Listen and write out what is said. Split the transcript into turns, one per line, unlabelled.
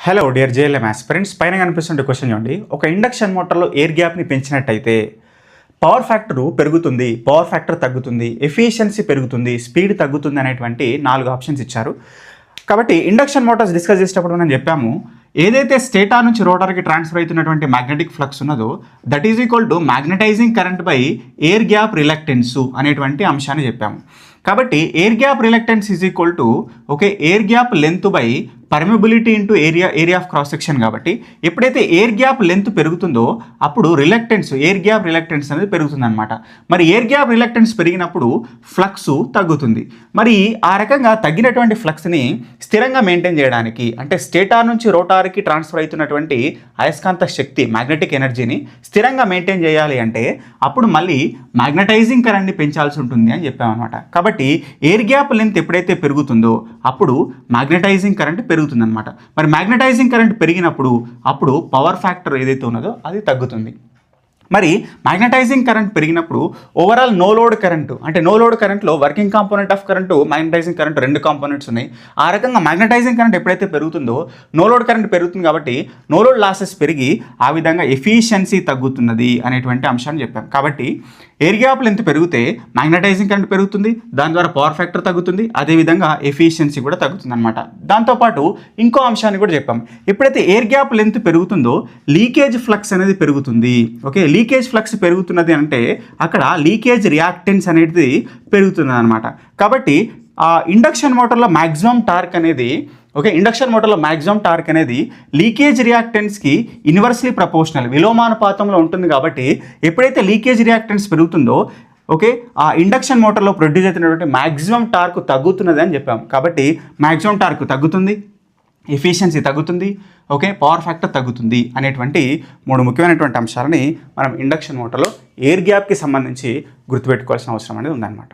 Hello dear JLM aspirants, పైన కనిపిస్తున్న question చూడండి. ఒక ఇండక్షన్ మోటార్లో ఎయిర్ గ్యాప్ని పెంచినట్టయితే పవర్ ఫ్యాక్టర్ పెరుగుతుంది, పవర్ ఫ్యాక్టర్ తగ్గుతుంది, ఎఫిషియన్సీ పెరుగుతుంది, స్పీడ్ తగ్గుతుంది అనేటువంటి 4 ఆప్షన్స్ ఇచ్చారు. కాబట్టి ఇండక్షన్ మోటార్స్ డిస్కస్ చేసేటప్పుడు మనం చెప్పాము, ఏదైతే స్టేటార్ నుంచి రోటర్కి ట్రాన్స్ఫర్ అవుతున్నటువంటి మ్యాగ్నెటిక్ ఫ్లక్స్ ఉన్నదో that is equal to magnetising current by air gap reluctance అనేటువంటి అంశాన్ని చెప్పాము. కాబట్టి air gap reluctance is equal to air gap length by permeability into area of cross section. కాబట్టి ఎప్పుడైతే ఎయిర్ గ్యాప్ లెంత్ పెరుగుతుందో అప్పుడు air gap reluctance అనేది పెరుగుతుందన్నమాట. మరి ఎయిర్ గ్యాప్ రిలక్టెన్స్ పెరిగినప్పుడు ఫ్లక్స్ తగ్గుతుంది. మరి ఆ రకంగా తగ్గినటువంటి ఫ్లక్స్ని స్థిరంగా మెయింటైన్ చేయడానికి, అంటే స్టేటార్ నుంచి రోటార్కి ట్రాన్స్ఫర్ అవుతున్నటువంటి అయస్కాంత శక్తి మ్యాగ్నెటిక్ ఎనర్జీని స్థిరంగా మెయింటైన్ చేయాలి అంటే అప్పుడు మళ్ళీ మ్యాగ్నటైజింగ్ కరెంట్ని పెంచాల్సి ఉంటుంది అని చెప్పామన్నమాట. కాబట్టి ఎయిర్ గ్యాప్ లెంత్ ఎప్పుడైతే పెరుగుతుందో అప్పుడు మ్యాగ్నటైజింగ్ కరెంట్ పెరుగుతుందన్నమాట. మరి మ్యాగ్నటైజింగ్ కరెంట్ పెరిగినప్పుడు అప్పుడు పవర్ ఫ్యాక్టర్ ఏదైతే ఉన్నదో అది తగ్గుతుంది. మరి మ్యాగ్నటైజింగ్ కరెంట్ పెరిగినప్పుడు ఓవరాల్ నో లోడ్ కరెంటు, అంటే నో లోడ్ కరెంట్లో working component of current, magnetising current 2 components ఉన్నాయి. ఆ రకంగా మ్యాగ్నటైజింగ్ కరెంట్ ఎప్పుడైతే పెరుగుతుందో నో లోడ్ కరెంట్ పెరుగుతుంది. కాబట్టి నో లోడ్ లాసెస్ పెరిగి ఆ విధంగా ఎఫిషియన్సీ తగ్గుతున్నది అనేటువంటి అంశాన్ని చెప్పాం. కాబట్టి ఎయిర్ గ్యాప్ లెంత్ పెరిగితే మ్యాగ్నటైజింగ్ కరెంట్ పెరుగుతుంది, దాని ద్వారా పవర్ ఫ్యాక్టర్ తగ్గుతుంది, అదేవిధంగా ఎఫిషియన్సీ కూడా తగ్గుతుంది అనమాట. దాంతోపాటు ఇంకో అంశాన్ని కూడా చెప్పాం. ఎప్పుడైతే ఎయిర్ గ్యాప్ లెంత్ పెరుగుతుందో లీకేజ్ ఫ్లక్స్ అనేది పెరుగుతుంది. లీకేజ్ ఫ్లక్స్ పెరుగుతున్నది అంటే అక్కడ లీకేజ్ రియాక్టెన్స్ అనేది పెరుగుతుంది అనమాట. కాబట్టి ఇండక్షన్ మోటార్లో మ్యాక్సిమం టార్క్ అనేది లీకేజ్ రియాక్టెన్స్కి ఇన్వర్స్లీ ప్రపోర్షనల్, విలోమానుపాతంలో ఉంటుంది. కాబట్టి ఎప్పుడైతే లీకేజ్ రియాక్టెన్స్ పెరుగుతుందో ఆ ఇండక్షన్ మోటార్లో ప్రొడ్యూస్ అవుతున్నటువంటి మ్యాక్సిమం టార్క్ తగ్గుతున్నది అని చెప్పాము. కాబట్టి మ్యాక్సిమం టార్క్ తగ్గుతుంది, ఎఫిషియన్సీ తగ్గుతుంది, పవర్ ఫ్యాక్టర్ తగ్గుతుంది అనేటువంటి 3 ముఖ్యమైనటువంటి అంశాలని మనం ఇండక్షన్ మోటార్లో ఎయిర్ గ్యాప్కి సంబంధించి గుర్తుపెట్టుకోవాల్సిన అవసరం అనేది ఉందన్నమాట.